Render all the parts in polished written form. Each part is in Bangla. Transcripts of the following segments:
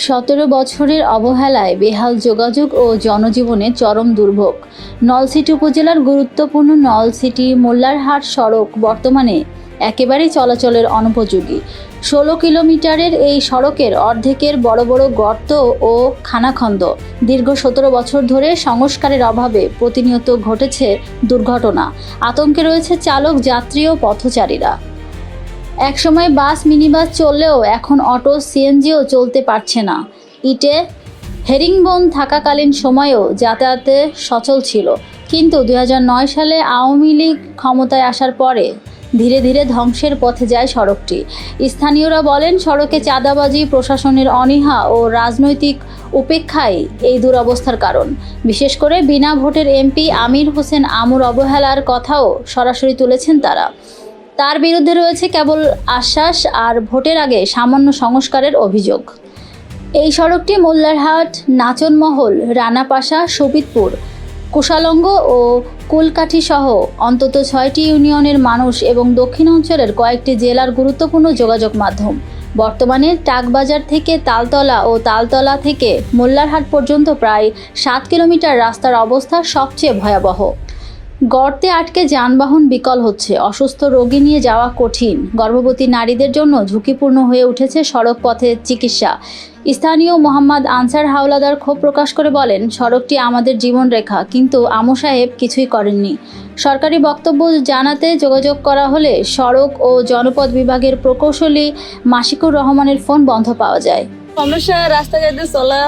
17 বছরের অবহেলায় বেহাল যোগাযোগ ও জনজীবনে চরম দুর্ভোগ। নলছিটি উপজেলার গুরুত্বপূর্ণ নলছিটি মোল্লারহাট সড়ক বর্তমানে একেবারেই চলাচলের অনুপযোগী। 16 কিলোমিটারের এই সড়কের অর্ধেকের বড় বড় গর্ত ও খানাখন্দ। দীর্ঘ 17 বছর ধরে সংস্কারের অভাবে প্রতিনিয়ত ঘটেছে দুর্ঘটনা। আতঙ্কে রয়েছে চালক, যাত্রী ও পথচারীরা। একসময় বাস, মিনিবাস চললেও এখন অটো, সিএনজিও চলতে পারছে না। ইটে হেরিংবোন থাকাকালীন সময়েও যাতায়াতে সচল ছিল, কিন্তু 2009 সালে আওয়ামী লীগ ক্ষমতায় আসার পরে ধীরে ধীরে ধ্বংসের পথে যায় সড়কটি। স্থানীয়রা বলেন, সড়কে চাঁদাবাজি, প্রশাসনের অনীহা ও রাজনৈতিক উপেক্ষাই এই দুরবস্থার কারণ। বিশেষ করে বিনা ভোটের এমপি আমির হোসেন আমুর অবহেলার কথাও সরাসরি তুলেছেন তারা। তার বিরুদ্ধে রয়েছে কেবল আশ্বাস আর ভোটের আগে সামান্য সংস্কারের অভিযোগ। এই সড়কটি মোল্লারহাট, নাচনমহল, রানাপাশা, শোভিতপুর, কুশালঙ্গ ও কুলকাঠি সহ অন্তত 6টি ইউনিয়নের মানুষ এবং দক্ষিণ অঞ্চলের কয়েকটি জেলার গুরুত্বপূর্ণ যোগাযোগ মাধ্যম। বর্তমানে টাকবাজার থেকে তালতলা ও তালতলা থেকে মোল্লারহাট পর্যন্ত প্রায় 7 কিলোমিটার রাস্তার অবস্থা সবচেয়ে ভয়াবহ। গর্তে আটকে যানবাহন বিকল হচ্ছে, অসুস্থ রোগী নিয়ে যাওয়া কঠিন, গর্ভবতী নারীদের জন্য ঝুঁকিপূর্ণ হয়ে উঠেছে সড়ক পথে চিকিৎসা। স্থানীয় মোহাম্মদ আনসার হাওলাদার ক্ষোভ প্রকাশ করে বলেন, সড়কটি আমাদের জীবনরেখা, কিন্তু আমু সাহেব কিছুই করেননি। সরকারি বক্তব্য জানাতে যোগাযোগ করা হলে সড়ক ও জনপদ বিভাগের প্রকৌশলী মাশিকুর রহমানের ফোন বন্ধ পাওয়া যায়। সমস্যা, রাস্তাঘাটে চলা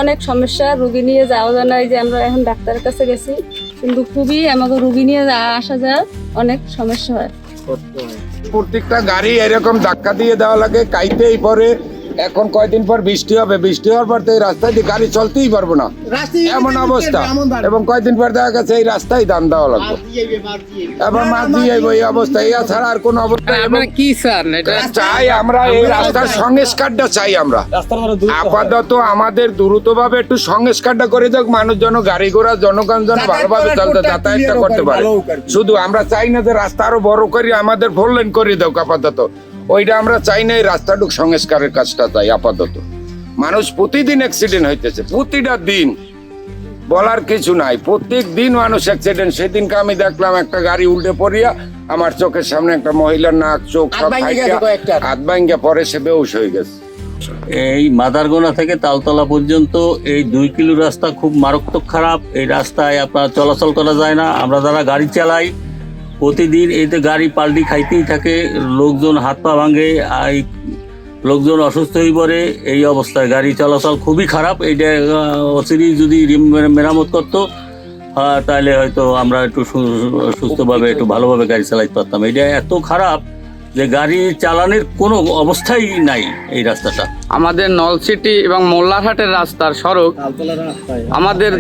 অনেক সমস্যা, রুগী নিয়ে যাওয়া যায় না। এই যে আমরা এখন ডাক্তারের কাছে গেছি, কিন্তু খুবই আমাকে রুগী নিয়ে আসা যায় অনেক সমস্যা হয়। প্রত্যেকটা গাড়ি এরকম ধাক্কা দিয়ে দেওয়া লাগে, কাইতেই পরে। এখন কয়দিন পর বৃষ্টি হবে, বৃষ্টি হওয়ার পর তো এই রাস্তায় দিয়ে গাড়ি চলতেই পারবো না, এমন অবস্থা। এবং কয়দিন পর দেখা গেছে এই রাস্তায় দাম দেওয়া লাগবে, এবার মাছ দিয়ে এই অবস্থা। এছাড়া আর কোনো অবস্থা কি স্যার চাই আমরা, এই রাস্তার সংস্কারটা চাই আমরা। আপাতত আমাদের দ্রুতভাবে একটু সংস্কারটা করে যাক, মানুষজন, গাড়ি ঘোড়া, জনগণ যেন ভালোভাবে চলতে যাতায়াতটা করতে পারে। শুধু আমরা চাই না যে রাস্তা আরো বড় করে আমাদের 4 লেন করে দাও আপাতত, ওইটা আমরা চাই না। এই রাস্তাটুক সংস্কারের কাজটা চাই আপাতত। মানুষ প্রতিদিন অ্যাক্সিডেন্ট হইতেছে, প্রতিটা দিন, বলার কিছু নাই। প্রত্যেক দিন মানুষ অ্যাক্সিডেন্ট। সেদিনকে আমি দেখলাম একটা গাড়ি উল্টে পড়িয়া আমার চোখের সামনে একটা মহিলার নাক, চোখ সব হাত ভাঙ্গা পরে সে বেহুশ হয়ে গেছে। এই মাদারগোনা থেকে তালতলা পর্যন্ত এই 2 কিলো রাস্তা খুব মারাত্মক খারাপ। এই রাস্তায় আপনার চলাচল করা যায় না। আমরা যারা গাড়ি চালাই প্রতিদিন এতে গাড়ি পাল্টি খাইতেই থাকে, লোকজন হাত পা ভাঙে, লোকজন অসুস্থ হয়ে পড়ে। এই অবস্থায় গাড়ি চলাচল খুবই খারাপ। এইটা অচিরেই যদি মেরামত করতো তাহলে হয়তো আমরা একটু সুস্থভাবে, একটু ভালোভাবে গাড়ি চালাইতে পারতাম। এটা এত খারাপ যে গাড়ি চালানোর কোনো অবস্থাই নাই এই রাস্তাটা। আমাদের নলছিটি এবং মোল্লারহাটের রাস্তার সড়ক আমাদের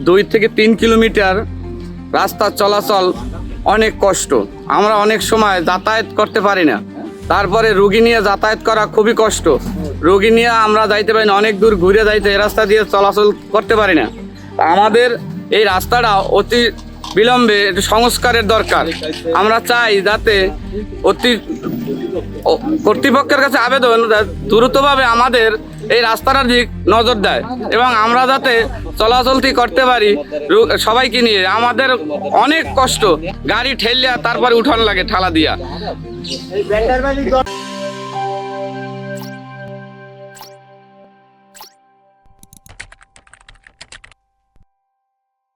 2 থেকে 3 কিলোমিটার রাস্তা চলাচল অনেক কষ্ট। আমরা অনেক সময় যাতায়াত করতে পারি না, তারপরে রুগী নিয়ে যাতায়াত করা খুবই কষ্ট। রুগী নিয়ে আমরা যাইতে পারি না, অনেক দূর ঘুরে যাইতে, এই রাস্তা দিয়ে চলাচল করতে পারি না। আমাদের এই রাস্তাটা অতি বিলম্বে একটু সংস্কারের দরকার। আমরা চাই যাতে কর্তৃপক্ষের কাছে আবেদন দ্রুতভাবে আমাদের এই রাস্তাটার দিক নজর দেয় এবং আমরা যাতে চলাচলতি করতে পারি সবাইকে নিয়ে। আমাদের অনেক কষ্ট, গাড়ি ঠেলিয়া তারপরে উঠান লাগে ঠালা দিয়া।